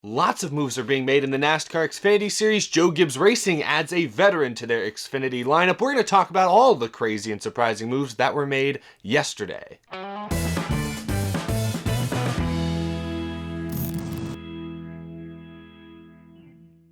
Lots of moves are being made in the NASCAR Xfinity Series. Joe Gibbs Racing adds a veteran to their Xfinity lineup. We're going to talk about all the crazy and surprising moves that were made yesterday.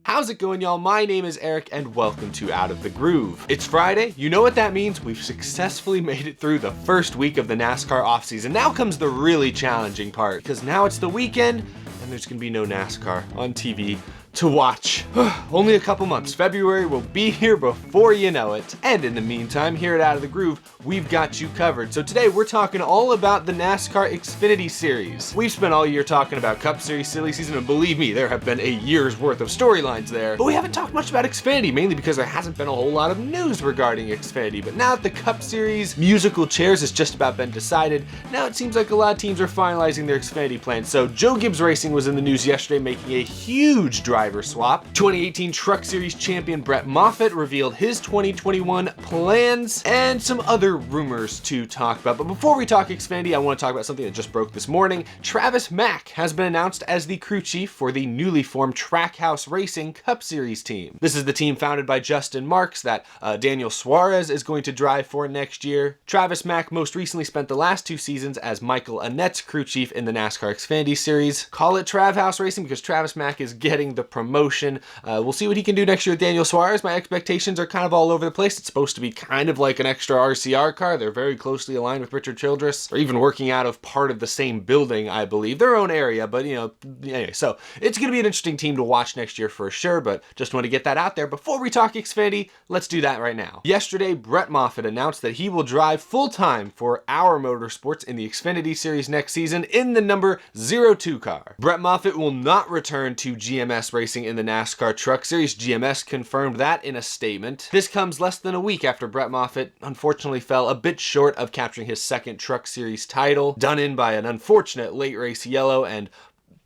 How's it going, y'all? My name is Eric and welcome to Out of the Groove. It's Friday. You know what that means? We've successfully made it through the first week of the NASCAR offseason. Now comes the really challenging part, because now it's the weekend and there's gonna be no NASCAR on TV to watch. Only a couple months. February will be here before you know it. And in the meantime, here at Out of the Groove, we've got you covered. So today we're talking all about the NASCAR Xfinity Series. We've spent all year talking about Cup Series Silly Season, and believe me, there have been a year's worth of storylines there. But we haven't talked much about Xfinity, mainly because there hasn't been a whole lot of news regarding Xfinity. But now that the Cup Series musical chairs has just about been decided, now it seems like a lot of teams are finalizing their Xfinity plans. So Joe Gibbs Racing was in the news yesterday, making a huge driver swap. 2018 Truck Series champion Brett Moffitt revealed his 2021 plans and some other rumors to talk about. But before we talk Xfinity, I want to talk about something that just broke this morning. Travis Mack has been announced as the crew chief for the newly formed Trackhouse Racing Cup Series team. This is the team founded by Justin Marks that Daniel Suarez is going to drive for next year. Travis Mack most recently spent the last 2 seasons as Michael Annette's crew chief in the NASCAR Xfinity Series. Call it Travhouse Racing because Travis Mack is getting the promotion. We'll see what he can do next year with Daniel Suarez. My expectations are kind of all over the place. It's supposed to be kind of like an extra RCR car. They're very closely aligned with Richard Childress. They're even working out of part of the same building, I believe. Their own area, but anyway. So it's going to be an interesting team to watch next year for sure, but just want to get that out there. Before we talk Xfinity, let's do that right now. Yesterday, Brett Moffitt announced that he will drive full-time for Our Motorsports in the Xfinity Series next season in the number 02 car. Brett Moffitt will not return to GMS Racing in the NASCAR Truck Series. GMS confirmed that in a statement. This comes less than a week after Brett Moffitt unfortunately fell a bit short of capturing his second Truck Series title, done in by an unfortunate late race yellow and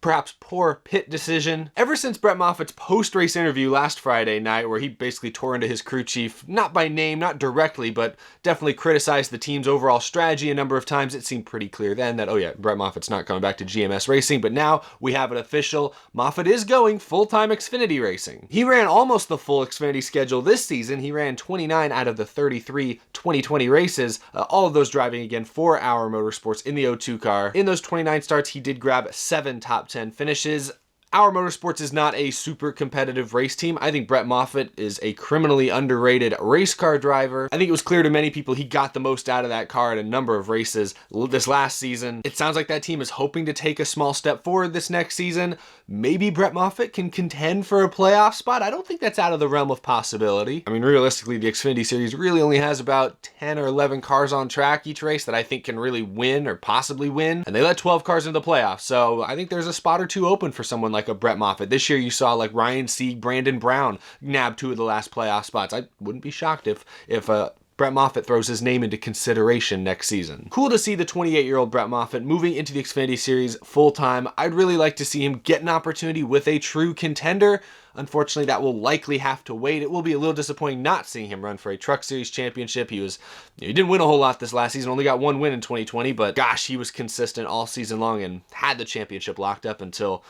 perhaps poor pit decision. Ever since Brett Moffitt's post-race interview last Friday night, where he basically tore into his crew chief, not by name, not directly, but definitely criticized the team's overall strategy a number of times, it seemed pretty clear then that, oh yeah, Brett Moffitt's not coming back to GMS Racing, but now we have it official. Moffitt is going full-time Xfinity racing. He ran almost the full Xfinity schedule this season. He ran 29 out of the 33 2020 races, all of those driving again for Our Motorsports in the 02 car. In those 29 starts, he did grab 7 top 10 finishes. Our Motorsports is not a super competitive race team. I think Brett Moffitt is a criminally underrated race car driver. I think it was clear to many people he got the most out of that car at a number of races this last season. It sounds like that team is hoping to take a small step forward this next season. Maybe Brett Moffitt can contend for a playoff spot. I don't think that's out of the realm of possibility. I mean, realistically, the Xfinity Series really only has about 10 or 11 cars on track each race that I think can really win or possibly win. And they let 12 cars into the playoffs. So I think there's a spot or two open for someone like a Brett Moffitt. This year you saw like Ryan Sieg, Brandon Brown nab 2 of the last playoff spots. I wouldn't be shocked if Brett Moffitt throws his name into consideration next season. Cool to see the 28-year-old Brett Moffitt moving into the Xfinity Series full-time. I'd really like to see him get an opportunity with a true contender. Unfortunately, that will likely have to wait. It will be a little disappointing not seeing him run for a Truck Series championship. He didn't win a whole lot this last season, only got 1 win in 2020, but gosh, he was consistent all season long and had the championship locked up until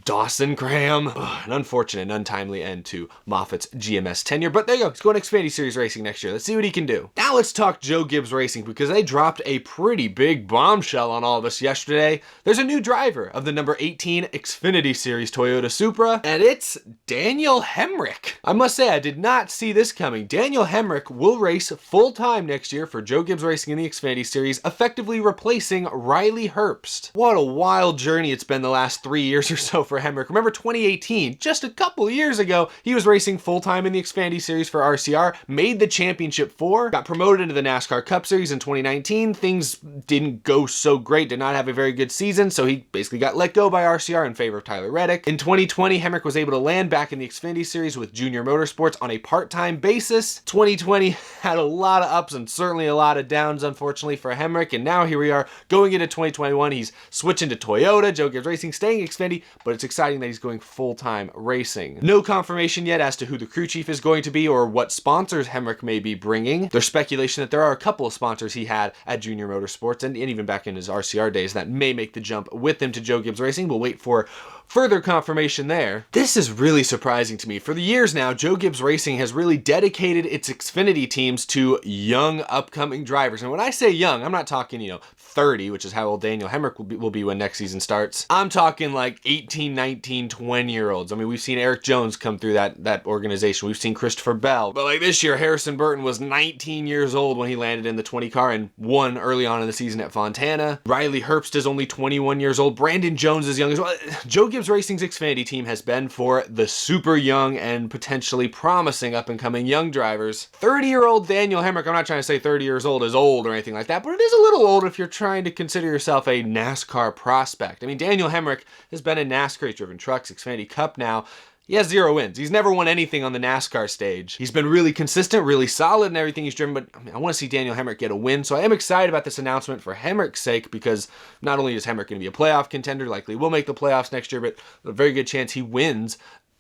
Dawson Graham. An unfortunate and untimely end to Moffitt's GMS tenure, but there you go. He's going to Xfinity Series Racing next year. Let's see what he can do. Now let's talk Joe Gibbs Racing because they dropped a pretty big bombshell on all of us yesterday. There's a new driver of the number 18 Xfinity Series Toyota Supra, and it's Daniel Hamrick. I must say, I did not see this coming. Daniel Hamrick will race full-time next year for Joe Gibbs Racing in the Xfinity Series, effectively replacing Riley Herbst. What a wild journey it's been the last 3 years or so for Hamrick. Remember 2018, just a couple years ago, he was racing full-time in the Xfinity Series for RCR, made the championship 4, got promoted into the NASCAR Cup Series in 2019. Things didn't go so great, did not have a very good season, so he basically got let go by RCR in favor of Tyler Reddick. In 2020, Hamrick was able to land back in the Xfinity Series with Junior Motorsports on a part-time basis. 2020 had a lot of ups and certainly a lot of downs, unfortunately, for Hamrick, and now here we are going into 2021. He's switching to Toyota, Joe Gibbs Racing, staying Xfinity, but but it's exciting that he's going full-time racing. No confirmation yet as to who the crew chief is going to be or what sponsors Hamrick may be bringing. There's speculation that there are a couple of sponsors he had at Junior Motorsports and even back in his RCR days that may make the jump with him to Joe Gibbs Racing. We'll wait for further confirmation there. This is really surprising to me. For the years now, Joe Gibbs Racing has really dedicated its Xfinity teams to young upcoming drivers. And when I say young, I'm not talking, 30, which is how old Daniel Hamrick will be when next season starts. I'm talking like 18, 19, 20-year-olds. I mean, we've seen Eric Jones come through that organization. We've seen Christopher Bell. But like this year, Harrison Burton was 19 years old when he landed in the 20 car and won early on in the season at Fontana. Riley Herbst is only 21 years old. Brandon Jones is young as well. Joe Gibbs Racing's Xfinity team has been for the super young and potentially promising up-and-coming young drivers. 30-year-old Daniel Hamrick, I'm not trying to say 30 years old is old or anything like that, but it is a little old if you're trying to consider yourself a NASCAR prospect. I mean, Daniel Hamrick has been in NASCAR, he's driven trucks, Xfinity Cup now. He has 0 wins. He's never won anything on the NASCAR stage. He's been really consistent, really solid in everything he's driven, but I want to see Daniel Hamrick get a win, so I am excited about this announcement for Hamrick's sake because not only is Hamrick going to be a playoff contender, likely will make the playoffs next year, but a very good chance he wins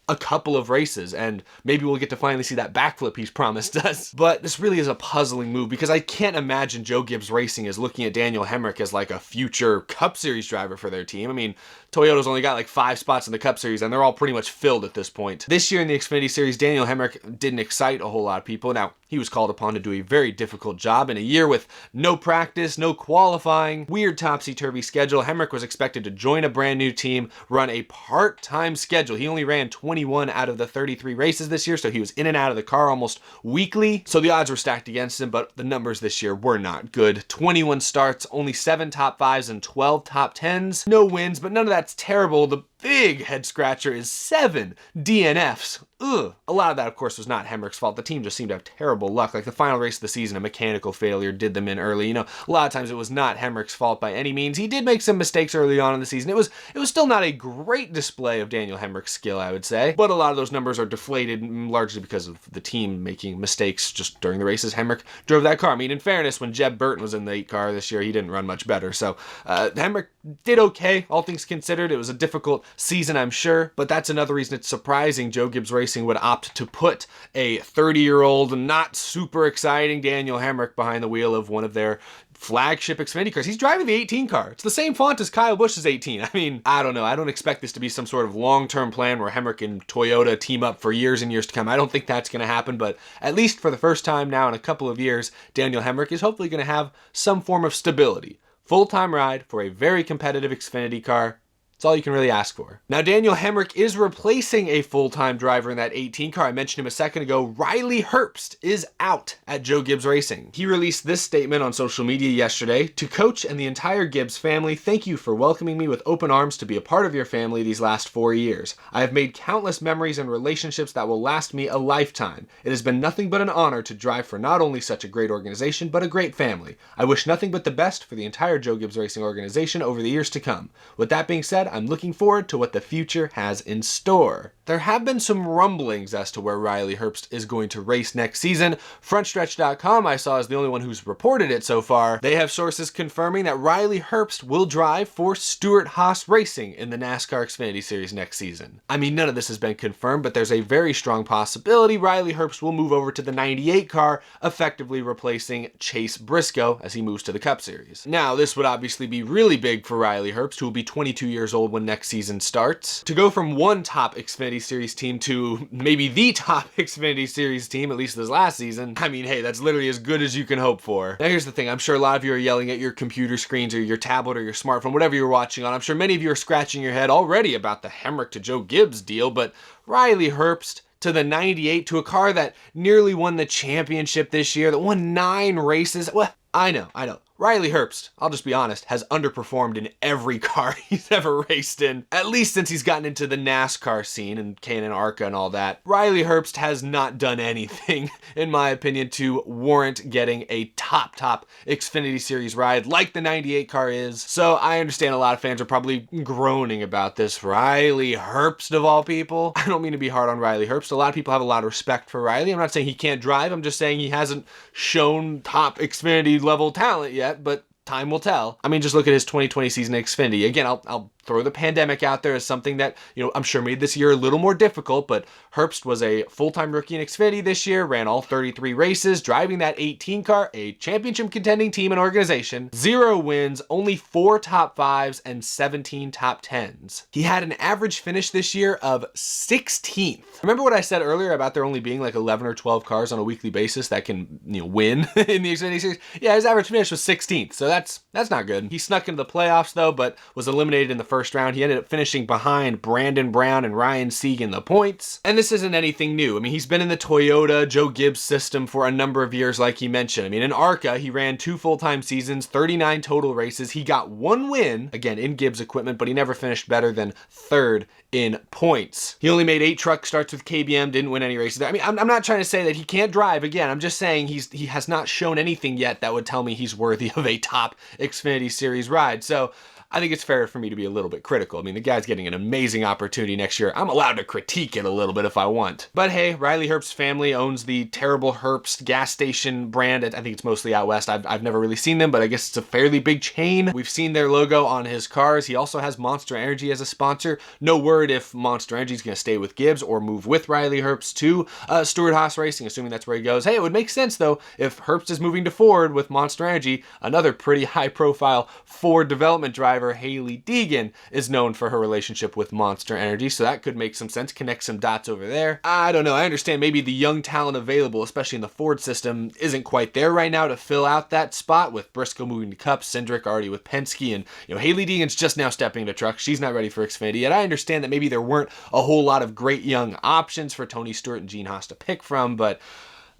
a couple of races, and maybe we'll get to finally see that backflip he's promised us. But this really is a puzzling move because I can't imagine Joe Gibbs Racing is looking at Daniel Hamrick as like a future Cup Series driver for their team. I mean, Toyota's only got like 5 spots in the Cup Series, and they're all pretty much filled at this point. This year in the Xfinity Series, Daniel Hamrick didn't excite a whole lot of people. Now, he was called upon to do a very difficult job in a year with no practice, no qualifying, weird topsy-turvy schedule. Hamrick was expected to join a brand new team, run a part-time schedule. He only ran 21 out of the 33 races this year, so he was in and out of the car almost weekly. So the odds were stacked against him, but the numbers this year were not good. 21 starts, only 7 top 5s and 12 top 10s. No wins, but none of that's terrible. The big head scratcher is 7 DNFs. Ugh. A lot of that, of course, was not Hamrick's fault. The team just seemed to have terrible luck. Like the final race of the season, a mechanical failure did them in early. A lot of times it was not Hamrick's fault by any means. He did make some mistakes early on in the season. It was still not a great display of Daniel Hamrick's skill, I would say. But a lot of those numbers are deflated largely because of the team making mistakes just during the races. Hamrick drove that car. I mean, in fairness, when Jeb Burton was in the 8 car this year, he didn't run much better. So Hamrick did okay, all things considered. It was a difficult season, I'm sure, but that's another reason it's surprising Joe Gibbs Racing would opt to put a 30-year-old, not super exciting Daniel Hamrick behind the wheel of one of their flagship Xfinity cars. He's driving the 18 car. It's the same font as Kyle Busch's 18. I mean, I don't know. I don't expect this to be some sort of long-term plan where Hamrick and Toyota team up for years and years to come. I don't think that's going to happen, but at least for the first time now in a couple of years, Daniel Hamrick is hopefully going to have some form of stability. Full-time ride for a very competitive Xfinity car. That's all you can really ask for. Now, Daniel Hamrick is replacing a full-time driver in that 18 car. I mentioned him a second ago. Riley Herbst is out at Joe Gibbs Racing. He released this statement on social media yesterday. "To Coach and the entire Gibbs family, thank you for welcoming me with open arms to be a part of your family these last 4 years. I have made countless memories and relationships that will last me a lifetime. It has been nothing but an honor to drive for not only such a great organization, but a great family. I wish nothing but the best for the entire Joe Gibbs Racing organization over the years to come. With that being said, I'm looking forward to what the future has in store." There have been some rumblings as to where Riley Herbst is going to race next season. Frontstretch.com I saw is the only one who's reported it so far. They have sources confirming that Riley Herbst will drive for Stewart-Haas Racing in the NASCAR Xfinity Series next season. I mean, none of this has been confirmed, but there's a very strong possibility Riley Herbst will move over to the 98 car, effectively replacing Chase Briscoe as he moves to the Cup Series. Now, this would obviously be really big for Riley Herbst, who will be 22 years old when next season starts. To go from one top Xfinity Series team to maybe the top Xfinity Series team, at least this last season, I mean, hey, that's literally as good as you can hope for. Now, here's the thing. I'm sure a lot of you are yelling at your computer screens or your tablet or your smartphone, whatever you're watching on. I'm sure many of you are scratching your head already about the Hamrick to Joe Gibbs deal, but Riley Herbst to the 98, to a car that nearly won the championship this year, that won 9 races. Well, I know. Riley Herbst, I'll just be honest, has underperformed in every car he's ever raced in, at least since he's gotten into the NASCAR scene and K&N ARCA and all that. Riley Herbst has not done anything, in my opinion, to warrant getting a top Xfinity Series ride like the 98 car is. So I understand a lot of fans are probably groaning about this. Riley Herbst, of all people. I don't mean to be hard on Riley Herbst. A lot of people have a lot of respect for Riley. I'm not saying he can't drive. I'm just saying he hasn't shown top Xfinity level talent yet, but time will tell. I mean, just look at his 2020 season at Xfinity. Again, I'll throw the pandemic out there as something that, I'm sure made this year a little more difficult, but Herbst was a full-time rookie in Xfinity this year, ran all 33 races, driving that 18 car, a championship contending team and organization, 0 wins, only 4 top 5s, and 17 top 10s. He had an average finish this year of 16th. Remember what I said earlier about there only being like 11 or 12 cars on a weekly basis that can, win in the Xfinity Series? Yeah, his average finish was 16th, so that's not good. He snuck into the playoffs though, but was eliminated in the first round. He ended up finishing behind Brandon Brown and Ryan Sieg in the points. And this isn't anything new. I mean, he's been in the Toyota Joe Gibbs system for a number of years, like he mentioned. I mean, in ARCA, he ran 2 full-time seasons, 39 total races. He got 1 win, again, in Gibbs equipment, but he never finished better than 3rd in points. He only made 8 truck starts with KBM, didn't win any races there. I mean, I'm not trying to say that he can't drive. Again, I'm just saying he has not shown anything yet that would tell me he's worthy of a top Xfinity Series ride. So I think it's fair for me to be a little bit critical. I mean, the guy's getting an amazing opportunity next year. I'm allowed to critique it a little bit if I want. But hey, Riley Herbst's family owns the terrible Herbst gas station brand. I think it's mostly out west. I've never really seen them, but I guess it's a fairly big chain. We've seen their logo on his cars. He also has Monster Energy as a sponsor. No word if Monster Energy is going to stay with Gibbs or move with Riley Herbst to Stewart-Haas Racing, assuming that's where he goes. Hey, it would make sense though if Herbst is moving to Ford with Monster Energy. Another pretty high-profile Ford development driver, Hailie Deegan, is known for her relationship with Monster Energy, so that could make some sense, connect some dots over there. I don't know, I understand maybe the young talent available, especially in the Ford system, isn't quite there right now to fill out that spot, with Briscoe moving to Cup, Cindric already with Penske, and Hailie Deegan's just now stepping into truck. She's not ready for Xfinity, and I understand that maybe there weren't a whole lot of great young options for Tony Stewart and Gene Haas to pick from, but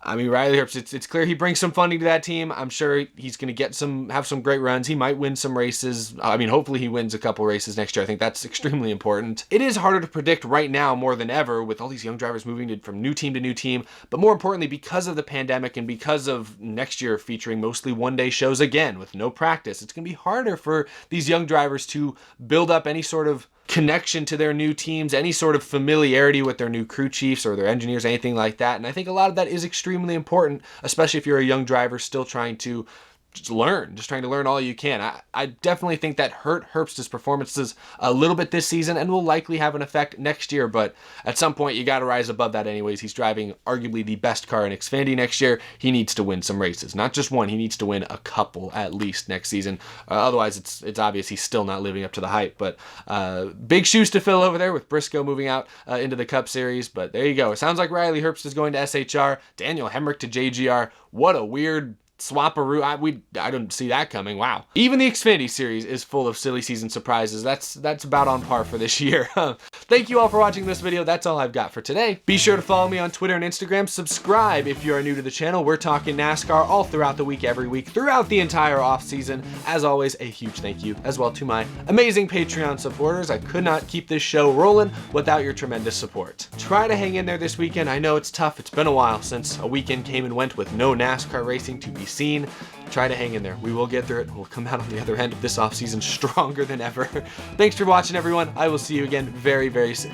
I mean, Riley Herbst, it's clear he brings some funding to that team. I'm sure he's going to have some great runs. He might win some races. I mean, hopefully he wins a couple races next year. I think that's extremely important. It is harder to predict right now more than ever with all these young drivers moving from new team to new team. But more importantly, because of the pandemic and because of next year featuring mostly one-day shows again with no practice, it's going to be harder for these young drivers to build up any sort of connection to their new teams, any sort of familiarity with their new crew chiefs or their engineers, anything like that. And I think a lot of that is extremely important, especially if you're a young driver still trying to trying to learn all you can. I definitely think that hurt Herbst's performances a little bit this season and will likely have an effect next year, but at some point you got to rise above that anyways. He's driving arguably the best car in Xfinity next year. He needs to win some races, not just one. He needs to win a couple at least next season. Otherwise it's obvious he's still not living up to the hype, but big shoes to fill over there with Briscoe moving out into the Cup Series, but there you go. It sounds like Riley Herbst is going to SHR, Daniel Hamrick to JGR. What a weird swap-a-roo. I don't see that coming. Wow. Even the Xfinity Series is full of silly season surprises. That's about on par for this year. Thank you all for watching this video. That's all I've got for today. Be sure to follow me on Twitter and Instagram. Subscribe if you are new to the channel. We're talking NASCAR all throughout the week, every week, throughout the entire off season. As always, a huge thank you as well to my amazing Patreon supporters. I could not keep this show rolling without your tremendous support. Try to hang in there this weekend. I know it's tough. It's been a while since a weekend came and went with no NASCAR racing to be seen. Try to hang in there. We will get through it. We'll come out on the other end of this offseason stronger than ever. Thanks for watching, everyone. I will see you again very, very soon.